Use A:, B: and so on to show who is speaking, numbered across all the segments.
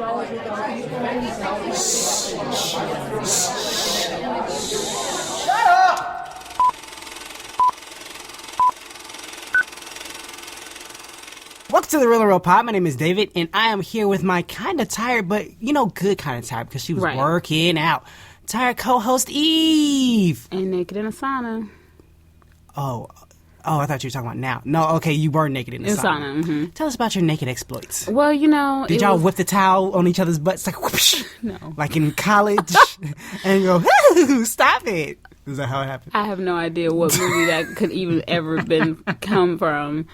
A: Welcome to the Real and Real Pod. My name is David, and I am here with my kind of tired, but good kind of tired because she was working out. Tired co-host Eve.
B: And naked in a sauna.
A: Oh, I thought you were talking about now. No, okay, you were naked in the sauna.
B: Mm-hmm.
A: Tell us about your naked exploits.
B: Well,
A: did y'all whip the towel on each other's butts like whoosh?
B: No,
A: like in college, and go, stop it. Is that how it happened?
B: I have no idea what movie that could even ever come from.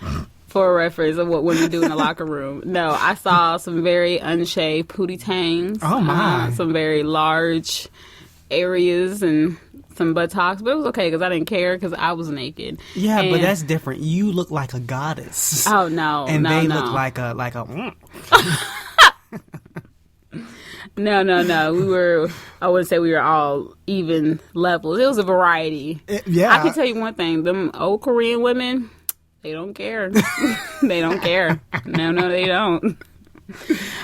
B: For a reference of what women do in the locker room. No, I saw some very unshaved pootie tangs.
A: Oh, my.
B: Some very large areas and some buttocks. But it was okay because I didn't care because I was naked.
A: Yeah, but that's different. You look like a goddess.
B: Oh, no.
A: And
B: no,
A: they
B: no.
A: look like a
B: No. I wouldn't say we were all even levels. It was a variety.
A: Yeah.
B: I can tell you one thing. Them old Korean women... They don't care. They don't care. No, they don't.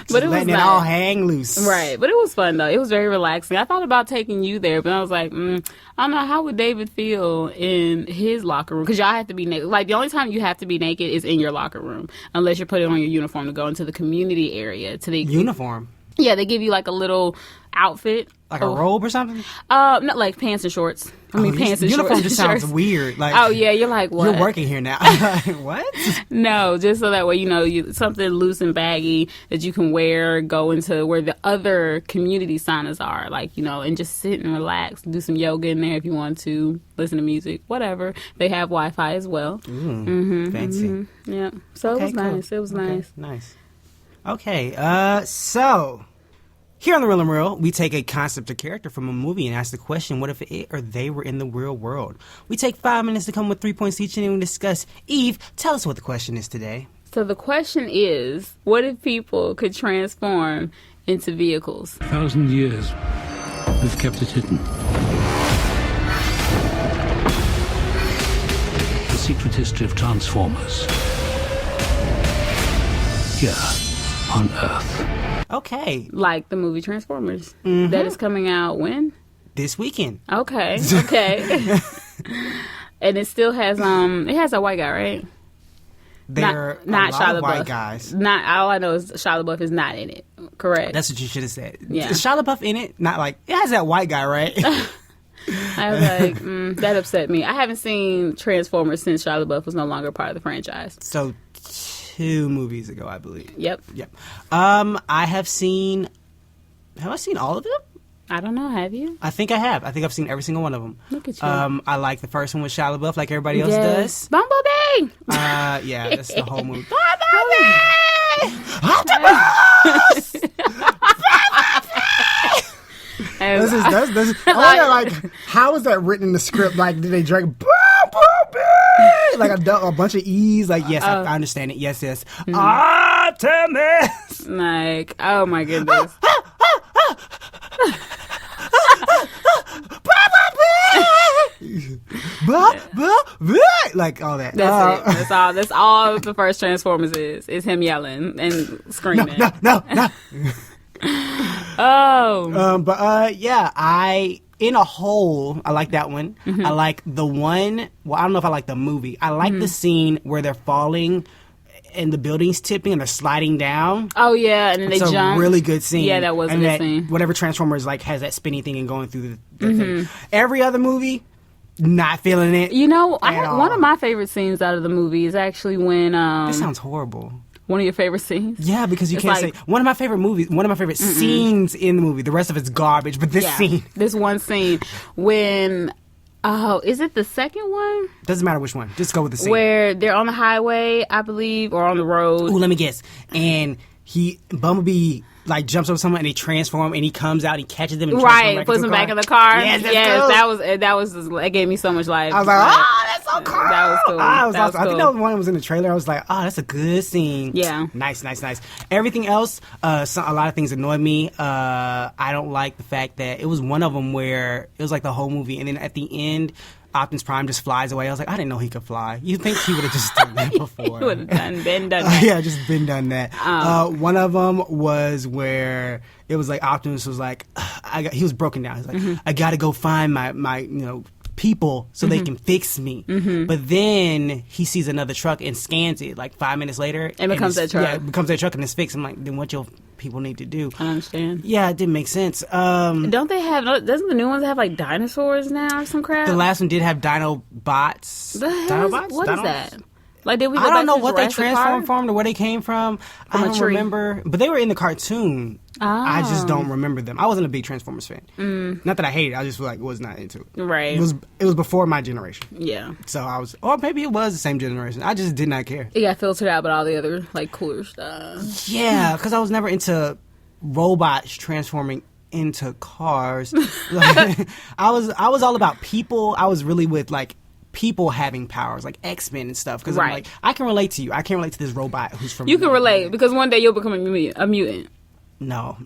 A: But it was letting it all hang loose.
B: Right. But it was fun, though. It was very relaxing. I thought about taking you there, but I was like, I don't know. How would David feel in his locker room? Because y'all have to be naked. Like, the only time you have to be naked is in your locker room, unless you're putting on your uniform to go into the community area.
A: Uniform?
B: Yeah, they give you, like, a little outfit.
A: Like a robe or something?
B: Not like pants and shorts. Pants and
A: uniform
B: shorts.
A: Just sounds weird. Like,
B: oh, yeah, you're like, what?
A: You're working here now. What?
B: No, just so that way, something loose and baggy that you can wear, go into where the other community saunas are, and just sit and relax, do some yoga in there if you want to, listen to music, whatever. They have Wi-Fi as well.
A: Fancy.
B: Mm-hmm. Yeah, so it was nice. It was nice.
A: Nice. Okay, so... Here on The Real and Real, we take a concept or character from a movie and ask the question, what if it or they were in the real world? We take 5 minutes to come with 3 points each and then we discuss. Eve, tell us what the question is today.
B: So the question is, what if people could transform into vehicles?
C: 1,000 years, we've kept it hidden. The secret history of Transformers. Here on Earth.
A: Okay.
B: Like the movie Transformers. Mm-hmm. That is coming out when?
A: This weekend.
B: Okay. And it still has it has a white guy, right?
A: They're not Shia LaBeouf. White guys.
B: Not all I know is Shia LaBeouf is not in it. Correct.
A: That's what you should have said.
B: Yeah.
A: Is Shia LaBeouf in it? Not like it has that white guy, right?
B: I was like, that upset me. I haven't seen Transformers since Shia LaBeouf was no longer part of the franchise.
A: So 2 movies ago, I believe.
B: Yep.
A: I have seen... Have I seen all of them?
B: I don't know. Have you?
A: I think I have. I think I've seen every single one of them.
B: Look at you.
A: I like the first one with Shia LaBeouf like everybody else does.
B: Bumblebee!
A: Yeah, that's the whole movie.
B: Bumblebee!
A: Octopus! I wonder, like, how is that written in the script? Like, did they drink Bumblebee? Like a bunch of E's? Like, yes, I understand it. Yes. Mm-hmm. Artemis!
B: Like, oh my goodness.
A: Like all that.
B: That's it. That's all the first Transformers is. Is him yelling and screaming.
A: No. In a whole, I like that one. Mm-hmm. I like the one. Well, I don't know if I like the movie. I like the scene where they're falling and the building's tipping and they're sliding down.
B: Oh yeah, and then they jump.
A: It's a really good scene.
B: Yeah, that was a good scene.
A: Whatever Transformers has that spinny thing and going through the thing. Every other movie, not feeling it.
B: One of my favorite scenes out of the movie is actually when
A: this sounds horrible.
B: One of your favorite scenes?
A: Yeah, because you can't say one of my favorite movies, one of my favorite scenes in the movie. The rest of it's garbage, but this scene,
B: this one scene when. Oh, is it the second one?
A: Doesn't matter which one. Just go with the scene.
B: Where they're on the highway, I believe, or on the road.
A: Ooh, let me guess. And Bumblebee jumps over someone and they transform and he comes out and he catches them and
B: puts them back in the car.
A: Yes,
B: cool. that gave me so much life.
A: I was like, oh, that's so cool.
B: That was cool.
A: I think that was one that was in the trailer. I was like, oh, that's a good scene.
B: Yeah.
A: Nice. Everything else, a lot of things annoyed me. I don't like the fact that it was one of them where it was like the whole movie and then at the end Optimus Prime just flies away. I was like, I didn't know he could fly. You think he would have just done that before?
B: He would have been done that.
A: Yeah, just been done that. One of them was where it was like Optimus was like, he was broken down. He's like, I got to go find my people so they can fix me. But then he sees another truck and scans it like 5 minutes later.
B: And becomes that truck.
A: Yeah, it becomes that truck and it's fixed. I'm like, then what your people need to do?
B: I understand.
A: Yeah, it didn't make sense.
B: Don't they have, doesn't the new ones have like dinosaurs now or some crap?
A: The last one did have Dinobots. Dinobots?
B: What is that? Like, did we go
A: I
B: back
A: don't know
B: to
A: what they
B: Jurassic
A: transformed
B: Park?
A: from or where they came from. I
B: a
A: don't
B: tree.
A: remember. But they were in the cartoon. I just don't remember them. I wasn't a big Transformers fan. Not that I hated it. I just feel like was not into it.
B: Right.
A: It was before my generation.
B: Yeah.
A: So I was, or maybe it was the same generation. I just did not care.
B: It got filtered out by all the other, like, cooler stuff.
A: Yeah, because I was never into robots transforming into cars. Like, I was all about people. I was really with, like, people having powers, like X-Men and stuff. Because I'm like, I can relate to you. I can't relate to this robot who's from...
B: You can relate, because one day you'll become a mutant.
A: No.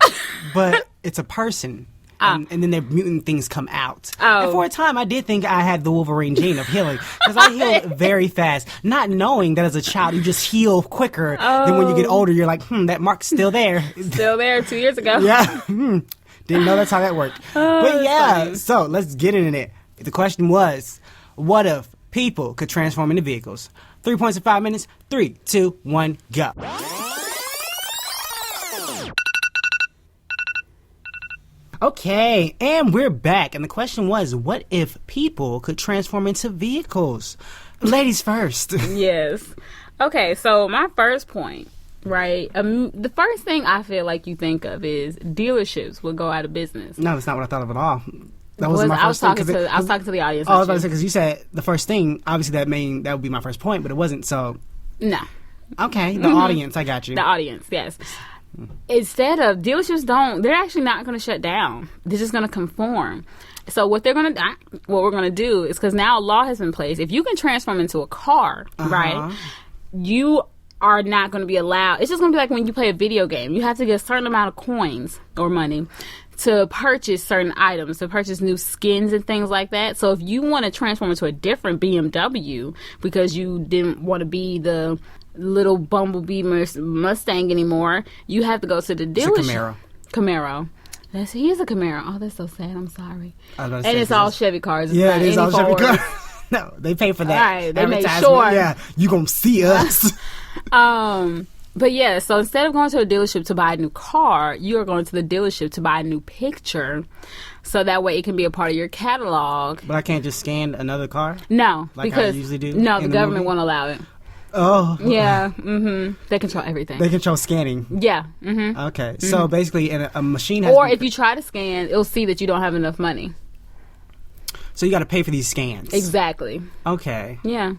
A: But it's a person. And then their mutant things come out.
B: Oh.
A: And for a time, I did think I had the Wolverine gene of healing. Because I healed very fast. Not knowing that as a child, you just heal quicker than when you get older. You're like, that mark's still there.
B: Still there 2 years ago.
A: Yeah. Didn't know that's how that worked. But yeah,
B: funny.
A: So let's get into it. The question was, what if people could transform into vehicles? 3 points in 5 minutes. 3, 2, 1, go. Okay, and we're back. And the question was, what if people could transform into vehicles? Ladies first.
B: Yes. Okay, so my first point, right? The first thing I feel like you think of is dealerships will go out of business.
A: No, that's not what I thought of at all. That wasn't my
B: I was
A: first
B: talking
A: thing.
B: I was talking to the audience.
A: Oh, I was about to say, because you said the first thing, obviously that would be my first point, but it wasn't, so...
B: No.
A: Okay, the audience, I got you.
B: The audience, yes. Instead of dealerships they're actually not going to shut down. They're just going to conform. So what we're going to do is, because now a law has been placed, if you can transform into a car, right, you are not going to be allowed. It's just going to be like when you play a video game. You have to get a certain amount of coins or money to purchase certain items, to purchase new skins and things like that. So if you want to transform into a different BMW because you didn't want to be the little Bumblebee Mustang anymore, you have to go to the dealership.
A: It's a
B: Camaro. He is a Camaro. Oh, that's so sad. I'm sorry.
A: And
B: it's all Chevy cars. It's
A: yeah,
B: not
A: it is
B: any
A: all Chevy
B: Fords.
A: cars. No, they pay for that.
B: Right, they made
A: advertisement.
B: sure.
A: Yeah, you gonna see us.
B: But yeah, so instead of going to a dealership to buy a new car, you are going to the dealership to buy a new picture, so that way it can be a part of your catalog.
A: But I can't just scan another car?
B: No,
A: Like
B: because
A: I usually do
B: no,
A: in
B: the
A: the
B: government
A: movie?
B: won't allow it.
A: Oh.
B: Yeah, they control everything.
A: They control scanning.
B: Yeah.
A: Okay, so basically a machine has...
B: Or if you try to scan, it'll see that you don't have enough money.
A: So you got to pay for these scans.
B: Exactly.
A: Okay.
B: Yeah.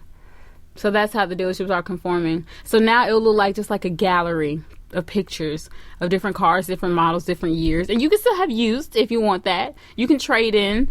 B: So that's how the dealerships are conforming. So now it'll look like just like a gallery of pictures of different cars, different models, different years. And you can still have used if you want that. You can trade in,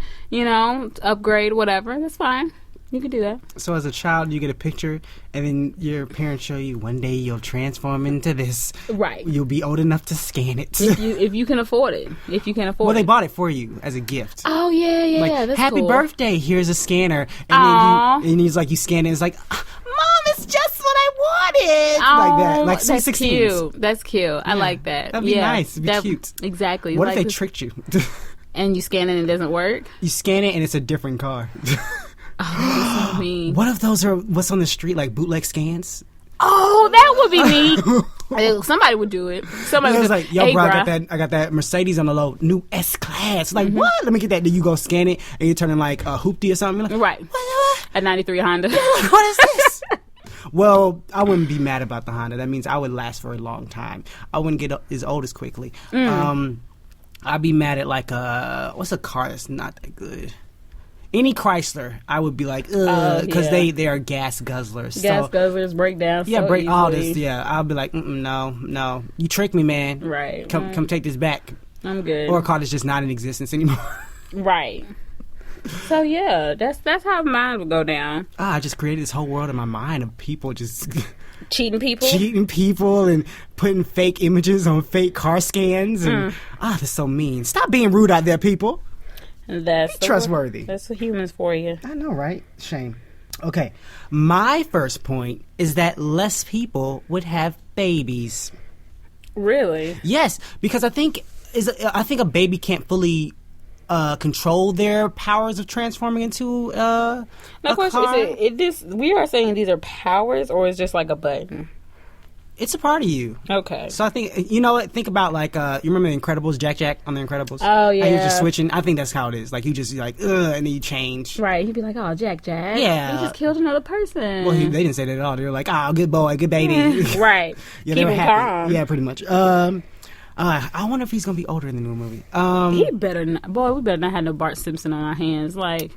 B: upgrade, whatever. That's fine. You can do that.
A: So as a child, you get a picture, and then your parents show you, one day you'll transform into this.
B: Right.
A: You'll be old enough to scan it.
B: If you can afford it. If you can afford it.
A: Well, they bought it for you as a gift.
B: Oh, yeah,
A: Like,
B: that's
A: happy
B: cool.
A: birthday, here's a scanner. And
B: Aw.
A: then he's like, you scan it, it's like, Mom, it's just what I wanted.
B: Oh,
A: Like that. Like Sweet
B: that's
A: 16s.
B: cute. That's cute. I like that.
A: That'd be nice. It'd be cute.
B: Exactly.
A: What if
B: Like
A: they
B: this-
A: tricked you?
B: and you scan it and it doesn't work?
A: You scan it and it's a different car.
B: Oh, that's so mean.
A: What if those are what's on the street, like bootleg scans?
B: Oh, that would be me. Somebody would do it. Somebody
A: It
B: would
A: was
B: do
A: like, yo,
B: Hey,
A: bro,
B: bruh.
A: I got that Mercedes on the low, new S class. Like, what? Let me get that. Then you go scan it, and you're turning like a hoopty or something. You're like,
B: Right.
A: what?
B: A 93 Honda.
A: Like, what is this? Well, I wouldn't be mad about the Honda. That means I would last for a long time. I wouldn't get as old as quickly. I'd be mad at like what's a car that's not that good? Any Chrysler, I would be like, ugh, because
B: yeah.
A: they are gas guzzlers.
B: Gas
A: So,
B: guzzlers break down
A: yeah,
B: so
A: break all
B: easily.
A: this. Yeah, I'll be like, no, you tricked me, man.
B: Right.
A: Come take this back.
B: I'm good.
A: Or a car that's just not in existence anymore.
B: Right. So yeah, that's how mine would go down.
A: I just created this whole world in my mind of people just
B: Cheating people.
A: cheating people and putting fake images on fake car scans and that's so mean. Stop being rude out there, people.
B: That's
A: trustworthy.
B: That's what humans for you.
A: I know, right? Shame. Okay. My first point is that less people would have babies.
B: Really?
A: Yes, because I think a baby can't fully control their powers of transforming into a
B: question
A: car.
B: We are saying these are powers, or is just like a button?
A: It's a part of you.
B: Okay.
A: So I think, you know what, think about like, you remember The Incredibles, Jack on The Incredibles?
B: Oh, yeah.
A: How you're just switching. I think that's how it is. Like, you just like, ugh, and then you change.
B: Right. He'd be like, oh, Jack.
A: Yeah.
B: He just killed another person.
A: Well, they didn't say that at all. They were like, oh, good boy, good baby.
B: Right.
A: Yeah,
B: Keep
A: they were
B: him
A: happy.
B: calm.
A: Yeah, pretty much. I wonder if he's going to be older in the new movie.
B: He better not. Boy, we better not have no Bart Simpson on our hands. Like,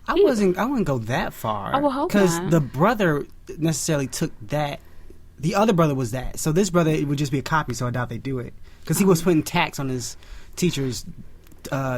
A: I wouldn't go that far.
B: I would hope
A: because
B: not.
A: the brother necessarily took that. The other brother was that. So this brother, it would just be a copy, so I doubt they do it. Because he was putting tax on his teacher's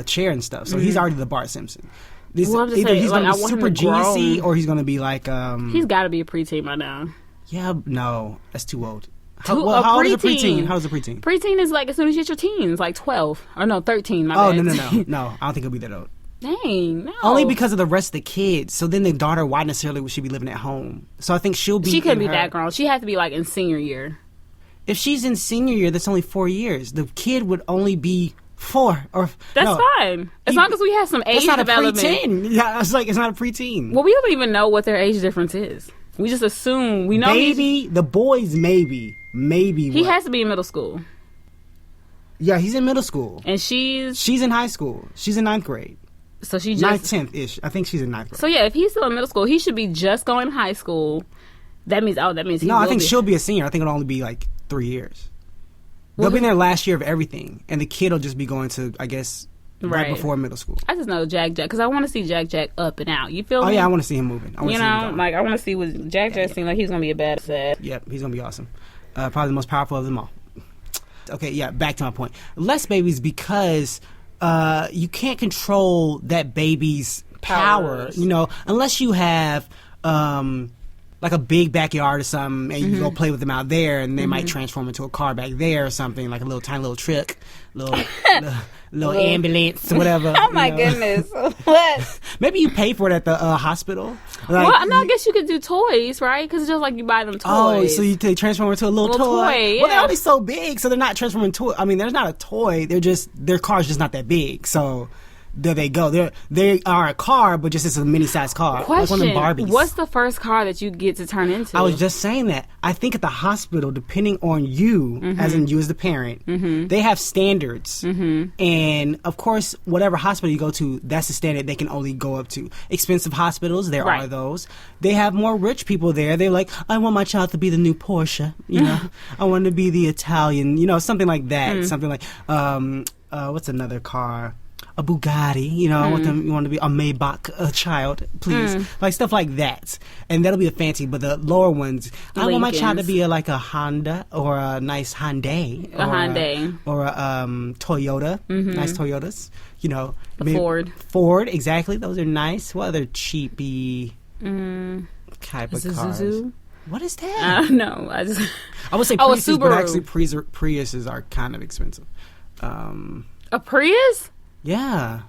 A: chair and stuff. So he's already the Bart Simpson.
B: Well, I'm just
A: Either
B: saying,
A: he's
B: like,
A: going
B: I
A: to be
B: want him
A: super
B: to grow.
A: genius-y or he's going to be like...
B: he's got to be a preteen by now.
A: Yeah, no. That's too old.
B: A
A: How old is a
B: preteen.
A: preteen? How old is a preteen?
B: Preteen is like as soon as you hit your teens, like 12. Or no, 13, my
A: Oh,
B: bad.
A: no. I don't think he'll be that old.
B: Dang, no.
A: Only because of the rest of the kids. So then the daughter, why necessarily would she be living at home? So I think she'll be...
B: She couldn't be
A: her-
B: that grown. She had to be like in senior year.
A: If she's in senior year, that's only 4 years. The kid would only be 4 or...
B: That's
A: no,
B: fine. As long as we have some age
A: That's not
B: development.
A: a preteen. Yeah, it's like, it's not a preteen.
B: Well, we don't even know what their age difference is. We just assume. We know
A: Maybe, the boys maybe.
B: he has to be in middle school.
A: Yeah, he's in middle school.
B: And she's
A: in high school. She's in 9th grade.
B: So she just
A: 9th, 10th-ish. I think she's in 9th grade.
B: So yeah, if he's still in middle school, he should be just going to high school. That means he
A: No, I
B: will
A: think
B: be.
A: she'll be a senior. I think it'll only be like 3 years. They'll be in their last year of everything. And the kid will just be going to, I guess, right before middle school.
B: I just know Jack because I want to see Jack up and out. You feel me?
A: Oh, yeah, I want to see him moving. I
B: want to see what Jack seemed like he's going to be a bad sad.
A: Yep, he's going to be awesome. Probably the most powerful of them all. Okay, yeah, back to my point. Less babies because you can't control that baby's power,
B: Powers.
A: you know, unless you have like a big backyard or something and you go play with them out there and they might transform into a car back there or something, like a little tiny little truck, little ambulance or whatever.
B: Oh my goodness. What?
A: Maybe you pay for it at the hospital. Like,
B: Well, no, I guess you could do toys, right? Because it's just like you buy them toys.
A: oh, so they transform into a little toy.
B: toy,
A: Well, they're
B: yeah.
A: only so big, so they're not transforming into. I mean, there's not a toy. They're just their car's just not that big. So there they go. They are a car, but just it's a mini sized car,
B: Question:
A: like one of them Barbies.
B: What's the first car that you get to turn into?
A: I was just saying that. I think at the hospital, depending on you, as in you as the parent, they have standards. And, of course, whatever hospital you go to, that's the standard they can only go up to. Expensive hospitals, there
B: Right.
A: are those. They have more rich people there. They're like, I want my child to be the new Porsche. You know, I want to be the Italian, you know, something like that. Something like, what's another car? A Bugatti, you know, I want them. You want to be a Maybach, a child, please, like stuff like that, and that'll be a fancy. But the lower ones, I want my child to be like a Honda or a nice Hyundai, or a Toyota, nice Toyotas, you know, Ford, exactly. Those are nice. What other cheapy type of cars?
B: Zuzu?
A: What is that?
B: I don't know.
A: I would say
B: a
A: Priuses, but
B: Subaru.
A: actually Priuses are kind of expensive.
B: A Prius?
A: Yeah.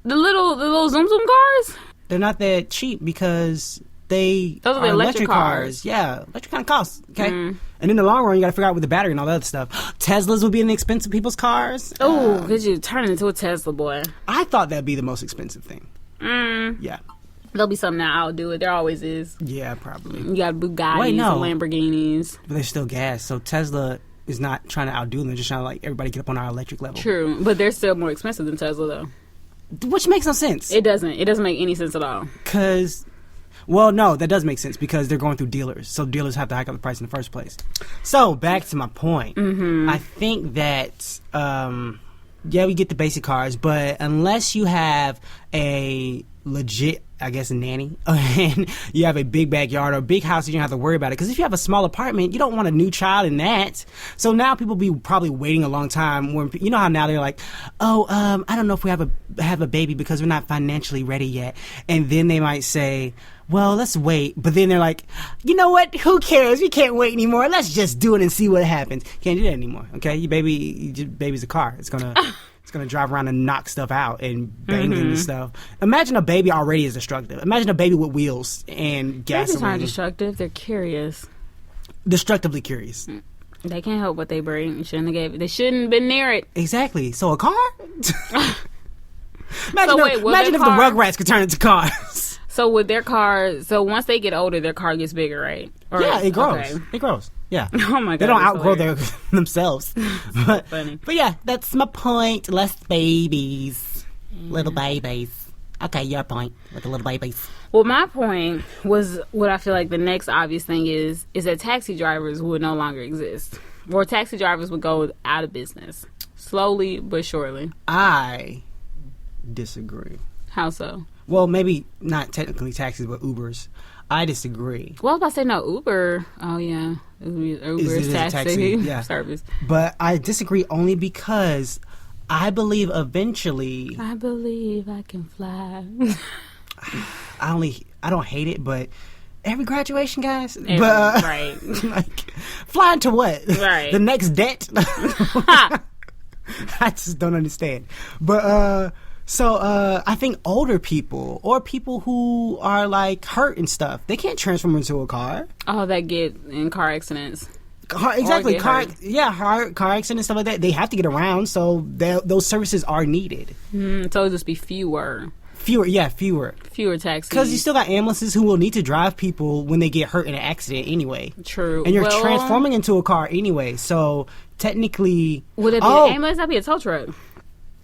B: The little Zoom cars?
A: They're not that cheap because they
B: Those are the electric cars.
A: Yeah, electric kind of costs. Okay, and in the long run, you got to figure out with the battery and all that other stuff. Teslas would be in the expensive people's cars.
B: Oh, could you turn it into a Tesla, boy?
A: I thought that'd be the most expensive thing. Yeah,
B: There'll be something that outdo it. There always is.
A: yeah, probably.
B: You got Bugattis
A: Wait, no.
B: and Lamborghinis.
A: But they're still gas. So Tesla is not trying to outdo them. They're just trying to like everybody get up on our electric level.
B: True, but they're still more expensive than Tesla, though.
A: Which makes no sense.
B: It doesn't. It doesn't make any sense at all.
A: Well, no, that does make sense because they're going through dealers. So dealers have to hike up the price in the first place. So back to my point. I think that, yeah, we get the basic cars, but unless you have a legit, I guess, a nanny, and you have a big backyard or a big house, you don't have to worry about it. Because if you have a small apartment, you don't want a new child in that. So now people be probably waiting a long time. When you know how now they're like, oh, I don't know if we have a baby because we're not financially ready yet. And then they might say, well, let's wait. But then they're like, you know what? Who cares? We can't wait anymore. Let's just do it and see what happens. Can't do that anymore. Okay, your baby's a car. It's gonna drive around and knock stuff out and bang into stuff. Imagine a baby already is destructive. Imagine a baby with wheels and gasoline.
B: Babies aren't destructive. They're curious.
A: Destructively curious.
B: They can't help what they bring. They shouldn't have been near it.
A: Exactly. So a car?
B: Imagine
A: if the Rugrats could turn into cars.
B: So with their car, so once they get older, their car gets bigger, right? Or,
A: yeah, it grows.
B: Okay.
A: It grows. Yeah.
B: Oh my god.
A: They don't outgrow themselves.
B: Funny.
A: But yeah, that's my point. Less babies. Little babies. Okay, your point with the little babies.
B: Well, my point was what I feel like the next obvious thing is that taxi drivers would no longer exist. Or taxi drivers would go out of business. Slowly but surely.
A: I disagree.
B: How so?
A: Well, maybe not technically taxis, but Ubers. I disagree.
B: Well, I was about to say no, Uber. Oh, yeah. Uber is taxi
A: yeah.
B: service.
A: But I disagree only because I believe eventually...
B: I believe I can fly.
A: I don't hate it, but every graduation, guys.
B: Right.
A: Like, flying to what?
B: Right.
A: The next debt? I just don't understand. But, I think older people or people who are, like, hurt and stuff, they can't transform into a car.
B: Oh, that get in car accidents.
A: Exactly. Car accidents, stuff like that. They have to get around, so those services are needed.
B: So it'll just be fewer.
A: Fewer
B: taxis.
A: Because you still got ambulances who will need to drive people when they get hurt in an accident anyway.
B: True.
A: And you're transforming into a car anyway, so technically...
B: Would it be an ambulance? That'd be a tow truck.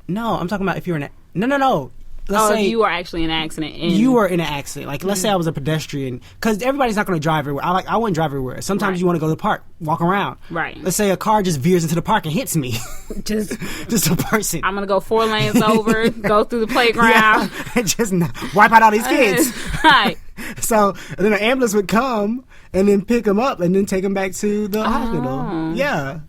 A: No, I'm talking about if you're in a... No. Let's say
B: if you were actually in an accident.
A: You were in an accident. Like, let's say I was a pedestrian. Because everybody's not going to drive everywhere. I wouldn't drive everywhere. Sometimes you want to go to the park, walk around.
B: Right.
A: Let's say a car just veers into the park and hits me. Just a person.
B: I'm going to go 4 lanes over, go through the playground.
A: Yeah, and just wipe out all these kids.
B: Right.
A: So then an ambulance would come and then pick them up and then take them back to the hospital. Yeah.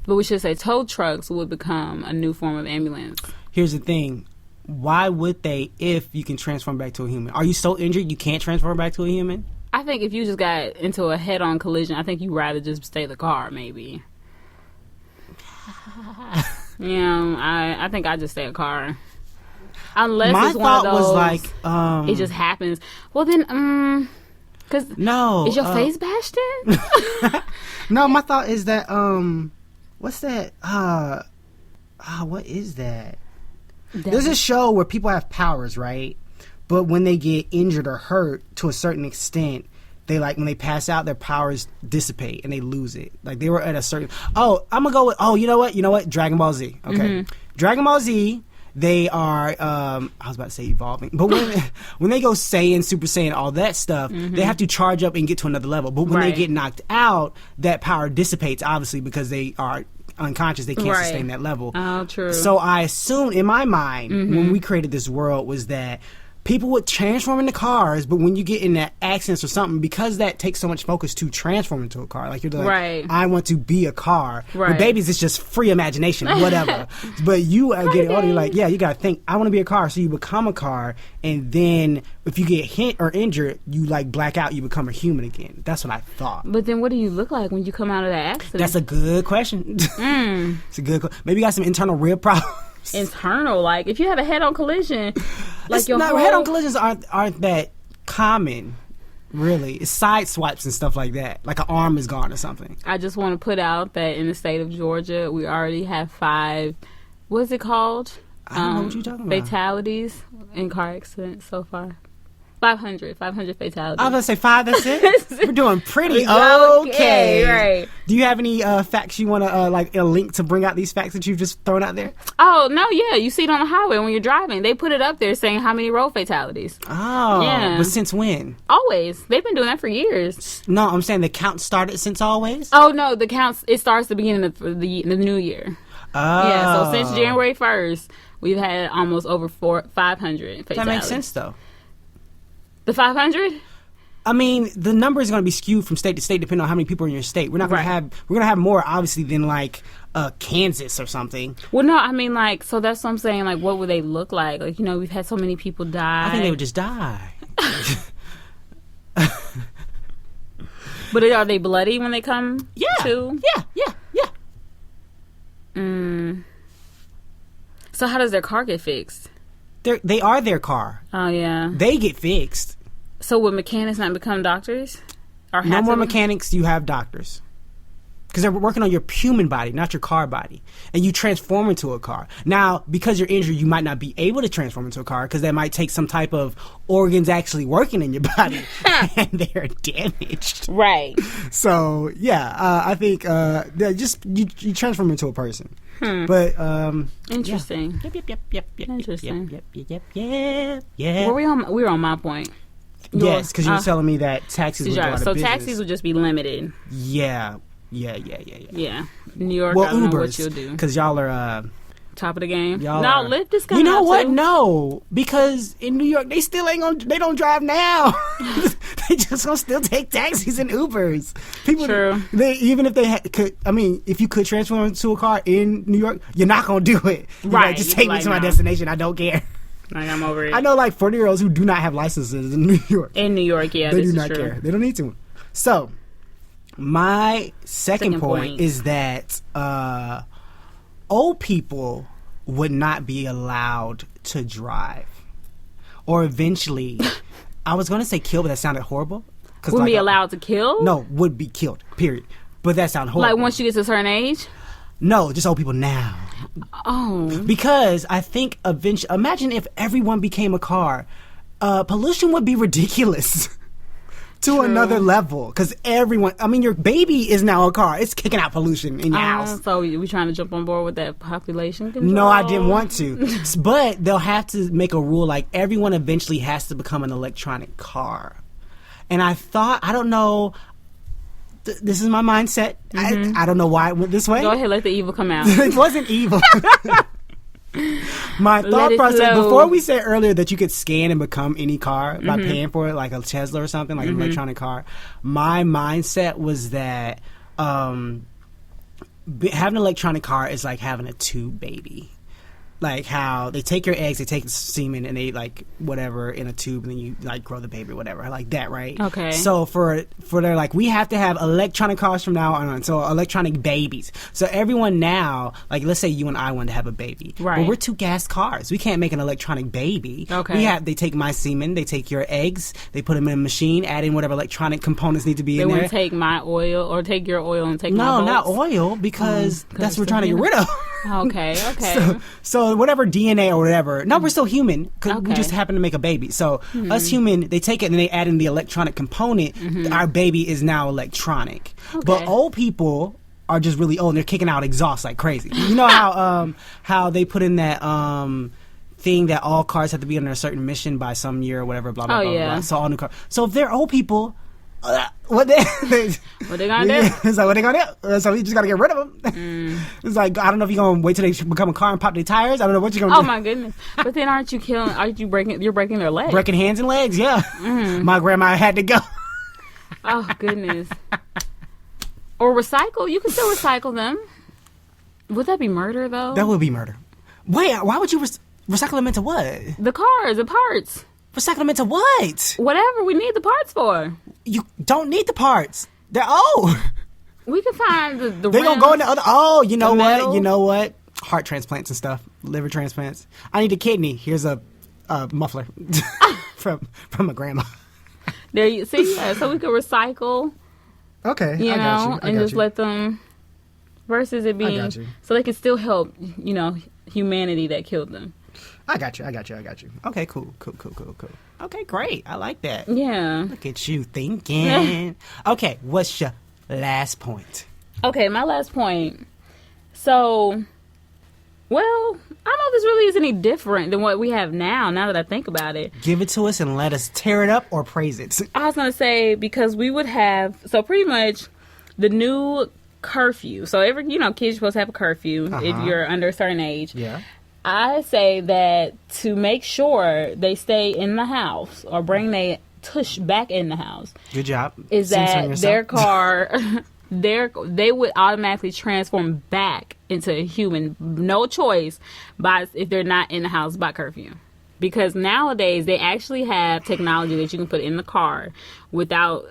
B: But we should say tow trucks would become a new form of ambulance.
A: Here's the thing. Why would they if you can transform back to a human? Are you so injured you can't transform back to a human?
B: I think if you just got into a head-on collision, I think you'd rather just stay the car, maybe. I think I'd just stay a car. Unless
A: my
B: it's one of those,
A: was like,
B: it just happens. Well, then, because
A: no,
B: is your face bashed in?
A: No, my thought is that, what's that? What is that? There's a show where people have powers, right? But when they get injured or hurt to a certain extent, they when they pass out, their powers dissipate and they lose it. Like they were at a certain. Oh, I'm gonna go with. Oh, you know what? Dragon Ball Z. Okay, Dragon Ball Z. They are. I was about to say evolving, but when they go Saiyan, Super Saiyan, all that stuff, they have to charge up and get to another level. But when they get knocked out, that power dissipates, obviously, because they are unconscious. They can't sustain that level.
B: Oh, true.
A: So I assume in my mind when we created this world was that people would transform into cars, but when you get in that accidents or something, because that takes so much focus to transform into a car, like you're like, I want to be a car.
B: Right.
A: With babies, it's just free imagination, whatever. But you get older, you're like, you got to think, I want to be a car. So you become a car, and then if you get hit or injured, you black out, you become a human again. That's what I thought.
B: But then what do you look like when you come out of that accident?
A: That's a good question. It's a good maybe you got some internal rib problems.
B: Internal, like if you have a head-on collision,
A: head-on collisions aren't that common, really. It's side swipes and stuff like that, like an arm is gone or something.
B: I just want to put out that in the state of Georgia, we already have 5. What's it called?
A: I don't know what you're talking about.
B: Fatalities in car accidents so far. 500 fatalities.
A: I was going to say 5, that's it? We're doing pretty okay.
B: Right.
A: Do you have any facts you want to, a link to bring out these facts that you've just thrown out there?
B: Oh, no, yeah. You see it on the highway when you're driving. They put it up there saying how many road fatalities.
A: Oh. Yeah. But since when?
B: Always. They've been doing that for years.
A: No, I'm saying the count started since always?
B: Oh, no, the counts, it starts the beginning of the new year.
A: Oh.
B: Yeah, so since January 1st, we've had almost over 500 fatalities.
A: That makes sense, though.
B: The 500?
A: I mean, the number is going to be skewed from state to state depending on how many people are in your state. We're not going to have. We're going to have more, obviously, than Kansas or something.
B: Well, no, I mean, so that's what I'm saying. What would they look like? We've had so many people die.
A: I think they would just die.
B: But are they bloody when they come?
A: Yeah.
B: Too?
A: Yeah.
B: So how does their car get fixed?
A: They are their car.
B: Oh yeah.
A: They get fixed.
B: So would mechanics not become doctors? Or
A: No
B: have
A: more
B: to?
A: mechanics. You have doctors. Because they're working on your human body, not your car body. And you transform into a car. Now, because you're injured, you might not be able to transform into a car because that might take some type of organs actually working in your body. And they're damaged.
B: Right.
A: So, yeah, I think just you transform into a person. But,
B: Interesting.
A: Yep.
B: Interesting.
A: Yeah.
B: We were on my point.
A: Yes, because you were telling me that taxis would go out of
B: So
A: business.
B: taxis would just be limited.
A: Yeah.
B: Yeah. New York,
A: Well,
B: I don't know what
A: Ubers,
B: you'll do.
A: because y'all are...
B: Top of the game.
A: y'all
B: No,
A: are,
B: Lyft is coming
A: You know
B: out,
A: what?
B: too.
A: No, because in New York, they still ain't gonna... They don't drive now. They just gonna still take taxis and Ubers. People,
B: True.
A: Even if they could... I mean, if you could transform into a car in New York, you're not gonna do it. You're
B: Right.
A: like, just
B: You'd
A: take
B: be
A: me
B: like,
A: to my
B: no.
A: destination. I don't care.
B: Like, I'm over it.
A: I know like 40-year-olds who do not have licenses in New York.
B: In New York, yeah,
A: They
B: this
A: do
B: is
A: not
B: true.
A: care. They don't need to. So, my second point
B: point.
A: is that old people would not be allowed to drive. Or eventually, I was going to say kill, but that sounded horrible.
B: Would be allowed to kill?
A: No, would be killed, period. But that sounded horrible.
B: Like once you get to a certain age?
A: No, just old people now.
B: Oh.
A: Because I think eventually, imagine if everyone became a car, pollution would be ridiculous to another level. Because everyone, I mean, your baby is now a car. It's kicking out pollution in your house.
B: So we trying to jump on board with that population control?
A: No, I didn't want to. But they'll have to make a rule like everyone eventually has to become an electronic car. And I thought, I don't know. This is my mindset. I don't know why it went this way.
B: Go ahead, let the evil come out.
A: It wasn't evil. My
B: Let
A: thought
B: it
A: process,
B: flow.
A: before we said earlier that you could scan and become any car by paying for it, like a Tesla or something, like an electronic car, my mindset was that having an electronic car is like having a tube baby. Like how they take your eggs, they take semen, and they like whatever in a tube, and then you like grow the baby or whatever, like that, right?
B: Okay.
A: So for they're like, we have to have electronic cars from now on, so electronic babies. So everyone now, like let's say you and I wanted to have a baby,
B: Right.
A: But we're two gas cars. We can't make an electronic baby.
B: Okay.
A: They take my semen, they take your eggs, they put them in a machine, add in whatever electronic components need to be
B: They
A: in there.
B: wouldn't take my oil or take your oil and take my
A: No, not
B: bolts?
A: oil, because that's what we're trying to get rid of.
B: Okay.
A: So whatever DNA or whatever. No, we're still human. 'Cause we
B: Okay.
A: just happen to make a baby. So us human, they take it and they add in the electronic component. Our baby is now electronic. But old people are just really old and they're kicking out exhaust like crazy. You know how they put in that thing that all cars have to be under a certain emission by some year or whatever. Blah blah
B: Oh,
A: blah,
B: yeah.
A: blah. So all new cars. So if they're old people. What they
B: What they gonna do?
A: It's like, what they gonna do? So we just gotta get rid of them. It's like, I don't know if you're gonna wait till they become a car and pop their tires. I don't know what you're gonna
B: Oh
A: do.
B: my goodness! But then aren't you breaking? You're breaking their legs.
A: Breaking hands and legs, yeah. My grandma had to go.
B: Oh goodness! Or recycle? You can still recycle them. Would that be murder though?
A: That would be murder. Wait, why would you recycle them into what?
B: The cars, the parts,
A: Recycle them into what?
B: whatever we need the parts for.
A: You don't need the parts. They're old.
B: We can find the
A: They're gonna go into other. Oh, you know
B: The
A: what?
B: metal.
A: You know what? Heart transplants and stuff, liver transplants. I need a kidney. Here's a muffler from my grandma.
B: There you see. Yeah, so we could recycle.
A: Okay,
B: You
A: I
B: know,
A: got you.
B: and just let them. Versus it being
A: got you.
B: so they can still help. You know, humanity that killed them.
A: I got you. Okay, cool. Okay, great. I like that.
B: Yeah.
A: Look at you thinking. Okay, what's your last point?
B: Okay, my last point. So, well, I don't know if this really is any different than what we have now that I think about it.
A: Give it to us and let us tear it up or praise it.
B: I was going to say, because we would have, so pretty much the new curfew. So every, kids are supposed to have a curfew if you're under a certain age.
A: Yeah.
B: I say that to make sure they stay in the house or bring their tush back in the house.
A: Good job.
B: Is
A: Censoring
B: that
A: yourself.
B: their car, they would automatically transform back into a human, no choice, if they're not in the house by curfew. Because nowadays they actually have technology that you can put in the car without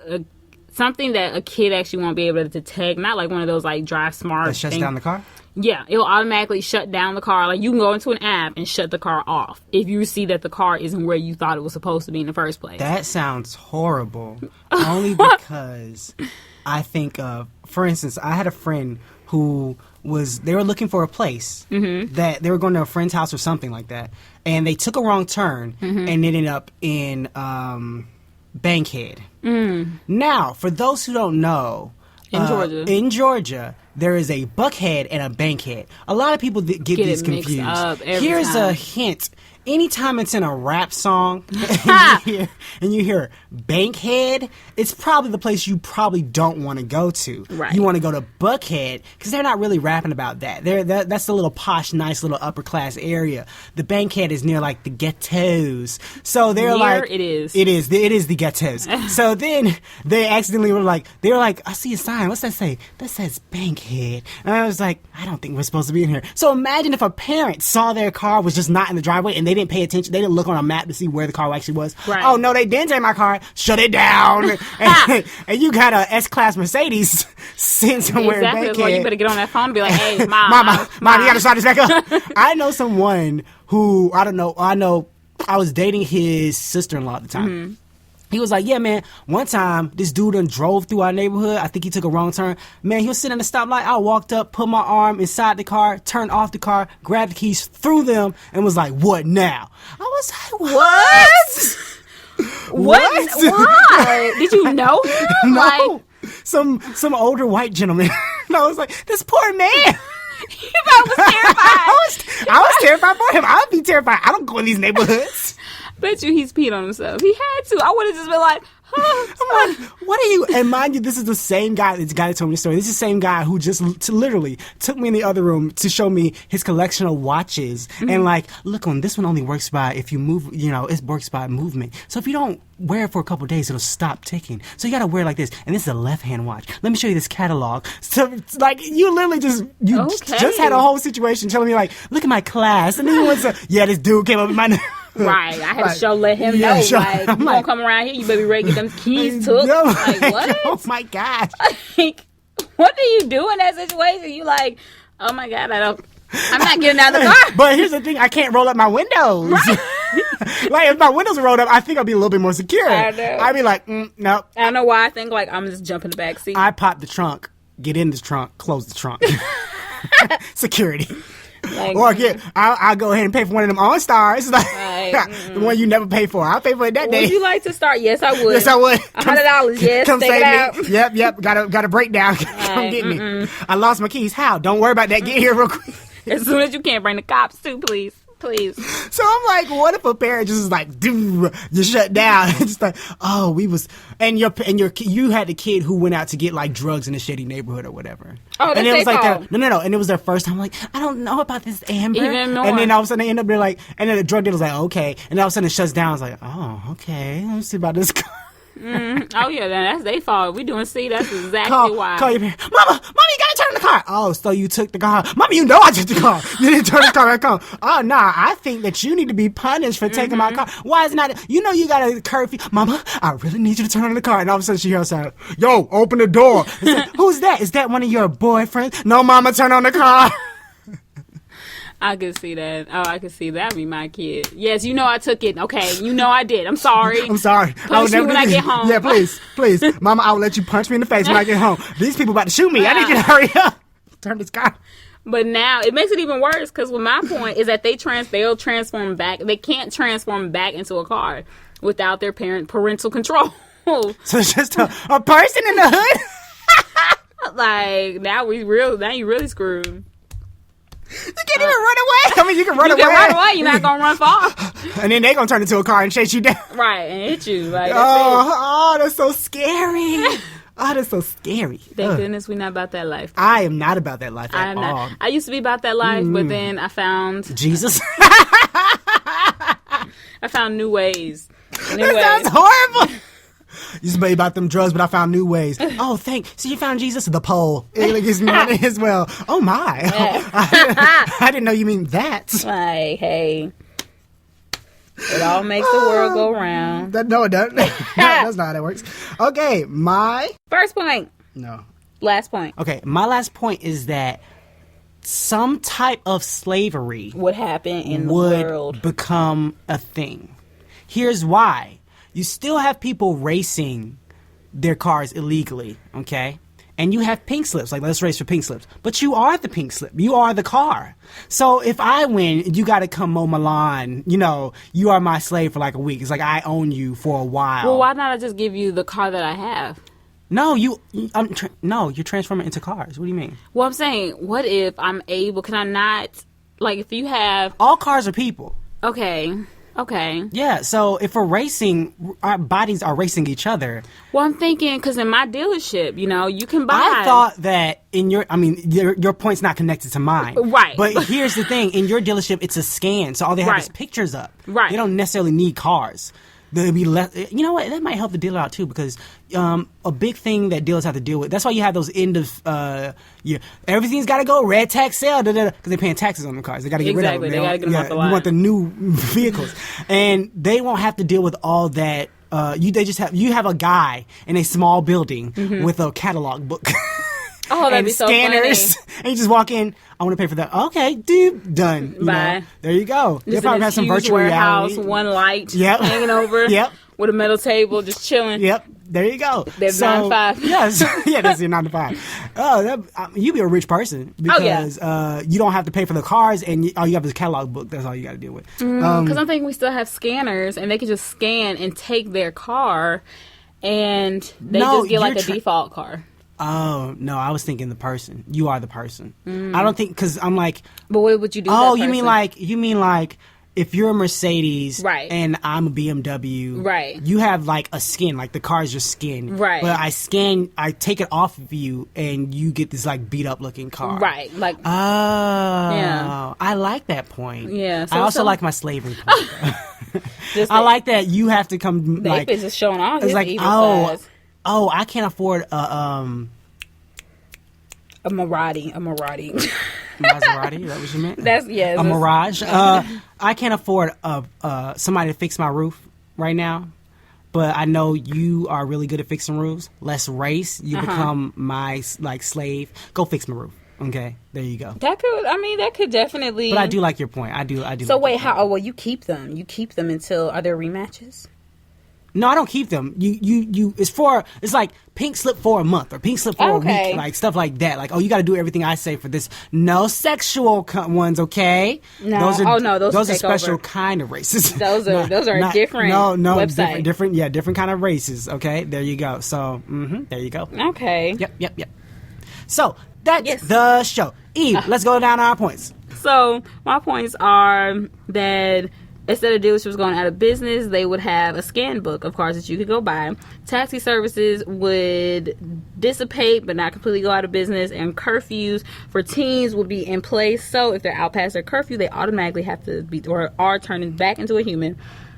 B: something that a kid actually won't be able to detect. Not like one of those like Drive Smart
A: That shuts
B: things.
A: down the car?
B: Yeah, it'll automatically shut down the car. Like, you can go into an app and shut the car off if you see that the car isn't where you thought it was supposed to be in the first place.
A: That sounds horrible. Only because I think of, for instance, I had a friend who they were looking for a place that they were going to a friend's house or something like that. And they took a wrong turn and ended up in Bankhead. Now, for those who don't know, in Georgia, there is a Buckhead and a Bankhead. A lot of people get these confused.
B: Up every
A: Here's
B: time.
A: a hint. Anytime it's in a rap song and you hear Bankhead, it's probably the place you probably don't want to go to.
B: Right.
A: You want to go to Buckhead because they're not really rapping about that. That's a little posh, nice little upper class area. The Bankhead is near like the ghettos. So they're like,
B: it is
A: the ghettos. So then they accidentally were like, I see a sign. What's that say? That says Bankhead. And I was like, I don't think we're supposed to be in here. So imagine if a parent saw their car was just not in the driveway and they didn't pay attention. They didn't look on a map to see where the car actually was.
B: Right.
A: Oh, no, they didn't take my car. Shut it down. and you got a S-Class Mercedes sitting somewhere
B: exactly.
A: in
B: That's why
A: Bankhead.
B: you better get on that phone and be like, hey, Mom.
A: Mom, you got to start this back up. I know someone who, I was dating his sister-in-law at the time. He was like, yeah, man, one time this dude done drove through our neighborhood. I think he took a wrong turn. Man, he was sitting at the stoplight. I walked up, put my arm inside the car, turned off the car, grabbed the keys, threw them, and was like, what now? I was like, what?
B: What? Why? Did you know him?
A: No. Some older white gentleman. And I was like, this poor man.
B: I was terrified.
A: I was terrified for him. I'd be terrified. I don't go in these neighborhoods.
B: Bet you he's peed on himself. He had to. I would have just been like,
A: I'm like, what are you? And mind you, this is the same guy. This guy that told me the story. This is the same guy who just literally took me in the other room to show me his collection of watches and like, look, on this one only works by if you move. It works by movement. So if you don't wear it for a couple of days, it'll stop ticking. So you gotta wear it like this. And this is a left-hand watch. Let me show you this catalog. So like, you literally just had a whole situation telling me like, look at my class, and then you want to, this dude came up in my.
B: Right, I had to let him know. Like, you don't come around here, you better be ready to get them keys took. Like, what?
A: Oh my God.
B: Like, what do you do in that situation? You like, oh my God, I'm not getting out of the car.
A: But here's the thing, I can't roll up my windows.
B: Right.
A: Like, if my windows were rolled up, I think I'd be a little bit more secure.
B: I know.
A: I'd be like, nope.
B: I don't know why I think like I'm just jumping the back seat.
A: I pop the trunk, get in the trunk, close the trunk. Security.
B: Like,
A: Or I'll go ahead and pay for one of them All-Stars, like the one you never pay for. I'll pay for it that day.
B: Would you like to start? Yes, I would.
A: Yes, I would.
B: $100. Yes,
A: come
B: take
A: save
B: it out.
A: me. Yep. Got a breakdown. Come get me. I lost my keys. How? Don't worry about that. Get here real quick.
B: As soon as you can, bring the cops too, please.
A: So I'm like, what if a parent just is like, dude, you shut down? It's like, oh, we was, and you had the kid who went out to get like drugs in a shady neighborhood or whatever.
B: Oh,
A: and it was like no, and it was their first time. Like, I don't know about this, Amber.
B: Even more.
A: And then all of a sudden they end up being like, and then the drug dealer's like, okay, and all of a sudden it shuts down. I was like, oh, okay, let's see about this car.
B: Oh yeah, that's their fault. We doing that's exactly why.
A: Call your parent. Mama, you gotta turn the car. Oh, so you took the car. Mama, you know I took the car. You didn't turn the car back on. Oh, nah, I think that you need to be punished for taking my car. Why is it not? You know you got a curfew. Mama, I really need you to turn on the car. And all of a sudden she hears out, yo, open the door. Like, who's that? Is that one of your boyfriends? No, Mama, turn on the car.
B: I could see that. Oh, I could see that be my kid. Yes, you know I took it. Okay, you know I did. I'm sorry.
A: I'm sorry.
B: Punch me when I get home.
A: Yeah, please. Mama, I will let you punch me in the face when I get home. These people about to shoot me. I need you to hurry up. Turn this car.
B: But now it makes it even worse because my point is that they'll transform back. They can't transform back into a car without their parental control.
A: So it's just a person in the hood.
B: Like now you really screwed.
A: You can't even run away. I mean, you can run away.
B: You can run away. You're not going to run far.
A: And then they're going to turn into a car and chase you down.
B: Right, and hit you. Like,
A: that's so scary. That's so scary.
B: Thank goodness we're not about that life.
A: I am not about that life at all.
B: Not. I used to be about that life, but then I found...
A: Jesus.
B: I found new ways.
A: That sounds horrible. Used to be about them drugs, but I found new ways. Oh, so you found Jesus? The pole. It's not as well. Oh, my. I didn't know you mean that.
B: Like, hey. It all makes the world go round.
A: No, it doesn't. That's not how that works. Okay,
B: First point.
A: No.
B: Last point.
A: Okay, my last point is that some type of slavery
B: What happened in the
A: would
B: world?
A: become a thing. Here's why. You still have people racing their cars illegally, okay? And you have pink slips, like let's race for pink slips. But you are the pink slip. You are the car. So if I win, you got to come mow my lawn. You know, you are my slave for like a week. It's like I own you for a while.
B: Well, why not I just give you the car that I have?
A: No, you're transforming into cars. What do you mean?
B: Well, I'm saying, what if I'm able, can I not, like if you have...
A: All cars are people.
B: Okay.
A: Yeah, so if we're racing, our bodies are racing each other.
B: Well, I'm thinking, because in my dealership, you know, you can buy...
A: I thought that your point's not connected to mine.
B: Right.
A: But here's the thing. In your dealership, it's a scan, so all they have is pictures up.
B: Right.
A: They don't necessarily need cars. There'll be less. You know what? That might help the dealer out too, because a big thing that dealers have to deal with. That's why you have those end of year. Everything's got to go red tax sale, because they're paying taxes on the cars. They got to get rid of them.
B: They got to get them off the lot.
A: You want the new vehicles, and they won't have to deal with all that. You have a guy in a small building with a catalog book.
B: Oh, that'd
A: and
B: be so
A: scanners,
B: funny.
A: and you just walk in. I want to pay for that. Okay, dude, done. You
B: Bye.
A: know? There you go. They
B: Just
A: probably
B: in
A: have
B: this
A: some
B: huge
A: virtual
B: warehouse,
A: reality.
B: one light
A: Yep.
B: hanging over.
A: Yep.
B: With a metal table, just chilling.
A: Yep. There you go.
B: There's 9 to 5.
A: Yes. Yeah, that's your 9 to 5. Oh, you be a rich person because you don't have to pay for the cars, and all you have is a catalog book. That's all you got to deal with.
B: Because I'm thinking we still have scanners, and they can just scan and take their car, and they just get like a default car.
A: Oh, no, I was thinking the person. You are the person. I don't think, because I'm like...
B: But what would you do?
A: Oh,
B: with that
A: you mean like if you're a Mercedes,
B: right,
A: and I'm a BMW,
B: right,
A: you have like a skin, like the car is your skin,
B: right,
A: but I take it off of you, and you get this like beat up looking car,
B: right, like,
A: yeah, I like that point.
B: Yeah,
A: I also like my slavery point. I like that you have to come,
B: the
A: like,
B: ape is just showing off his
A: like,
B: evil sides.
A: Oh, I can't afford
B: a Maserati.
A: Maserati, is that what you meant?
B: That's
A: a Mirage. I can't afford somebody to fix my roof right now, but I know you are really good at fixing roofs. Let's race. You become my slave. Go fix my roof. Okay, there you go.
B: That could definitely.
A: But I do like your point. I do.
B: So
A: like
B: wait, how? Oh, well, you keep them. You keep them until are there rematches?
A: No, I don't keep them. It's like pink slip for a month or pink slip for a week, like stuff like that. Like, oh, you got to do everything I say for this. No sexual ones, okay?
B: No,
A: those are special kind of races.
B: Those are different. Website.
A: different kind of races. Okay, there you go. So, there you go.
B: Okay.
A: Yep. So that's the show. Eve, let's go down our points.
B: So my points are that instead of dealerships going out of business, they would have a scan book of cars that you could go buy. Taxi services would dissipate but not completely go out of business. And curfews for teens would be in place. So if they're out past their curfew, they automatically have to be or are turning back into a human.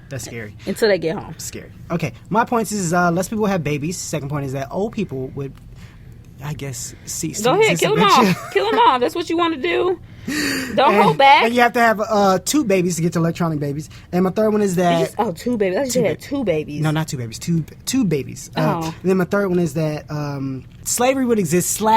A: That's scary.
B: Until they get home.
A: Scary. Okay, my point is less people have babies. Second point is that old people would, I guess, cease.
B: Go ahead, kill them all. Kill them all. That's what you want to do. Don't hold back.
A: And you have to have 2 babies to get to electronic babies. And my third one is that
B: 2 babies. I thought you had 2 babies.
A: No, not 2 babies. Two babies.
B: Oh.
A: And then my third one is that slavery would exist / you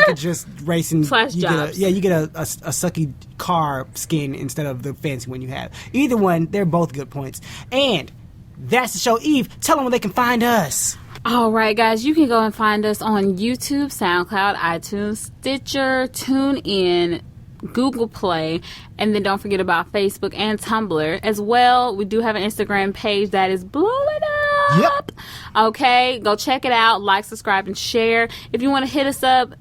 A: could just race and
B: / jobs.
A: You get a sucky car skin instead of the fancy one you have. Either one, they're both good points. And that's the show. Eve, tell them where they can find us.
B: All right, guys, you can go and find us on YouTube, SoundCloud, iTunes, Stitcher, TuneIn, Google Play, and then don't forget about Facebook and Tumblr as well. We do have an Instagram page that is blowing up.
A: Yep.
B: Okay, go check it out. Like, subscribe, and share. If you want to hit us up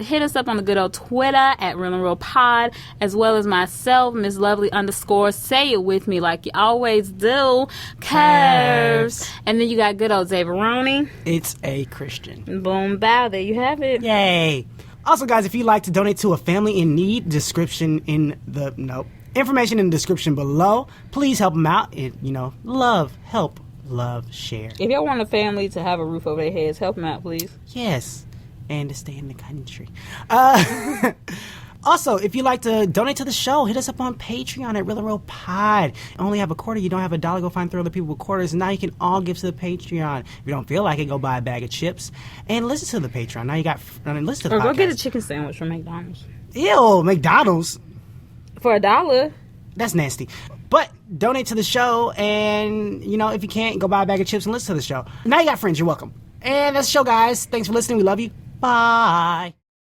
B: on the good old Twitter at reelinrealpod, as well as myself, Miss Lovely _ say it with me like you always do. Curves. And then you got good old Zavaroni.
A: It's a Christian.
B: Boom, bow. There you have it.
A: Yay. Also, guys, if you'd like to donate to a family in need, information in the description below. Please help them out. Love, share.
B: If y'all want a family to have a roof over their heads, help them out, please.
A: Yes, and to stay in the country. Also, if you'd like to donate to the show, hit us up on Patreon at Real and Real Pod. Only have a quarter, you don't have $1, go find 3 other people with quarters. And now you can all give to the Patreon. If you don't feel like it, go buy a bag of chips and listen to the Patreon. Now you got, listen to the
B: Or
A: podcast.
B: go get a chicken sandwich from McDonald's.
A: Ew, McDonald's.
B: For $1.
A: That's nasty. But donate to the show, and, you know, if you can't, go buy a bag of chips and listen to the show. Now you got friends, you're welcome. And that's the show, guys. Thanks for listening. We love you. Bye.